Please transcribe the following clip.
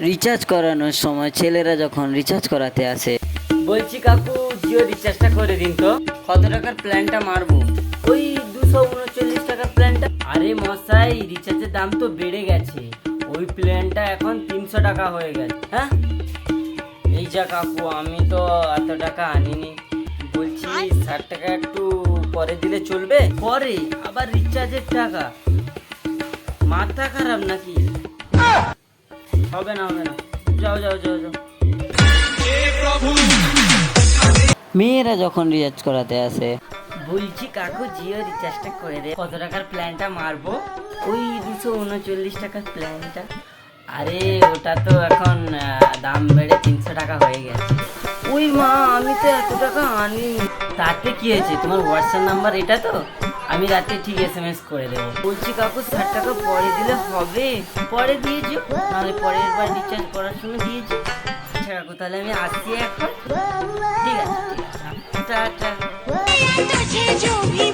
Recharge করানোর সময় ছেলেরা যখন রিচার্জ করাতে আসে, বলছি কাকু জিও রিচার্জটা করে দিন তো। কত টাকার প্ল্যানটা মারবো? ওই 239 টাকার প্ল্যানটা। আরে মশাই, রিচার্জের দাম তো বেড়ে গেছে, ওই প্ল্যানটা এখন 300 টাকা হয়ে গেছে। হ্যাঁ, এই যা কাকু, আমি তো এত টাকা আনিনি। বলছি 60 টাকা একটু পরে দিলে চলবে? পরে আবার রিচার্জের টাকা? মাথা খারাপ নাকি? হবে না হবে না, যাও যাও যাও যাও। মেয়েরা যখন রিচার্জ করাতে আসে, বলছি কাকু জিও রিচার্জটা করে দে। কত টাকার প্ল্যানটা মারবো? ওই 239 টাকার প্ল্যানটা। আরে ওটা তো এখন দাম বেড়ে 300 টাকা হয়ে গেছে। ওই মা, আমি তো এত টাকা আনি। তাতে কি হয়েছে, তোমার হোয়াটসঅ্যাপ নাম্বার এটা তো? আমি রাতে ঠিক SMS করে দেবো। বলছি কাকু 60 টাকা পরে দিলে হবে? পরে দিয়েছো, নাহলে পরের বার রিচার্জ করার সময় দিয়েছি। আচ্ছা কাকু, তাহলে আমি আসছি এখন। ঠিক আছে ঠিক আছে, টাটা। तुझे जो भी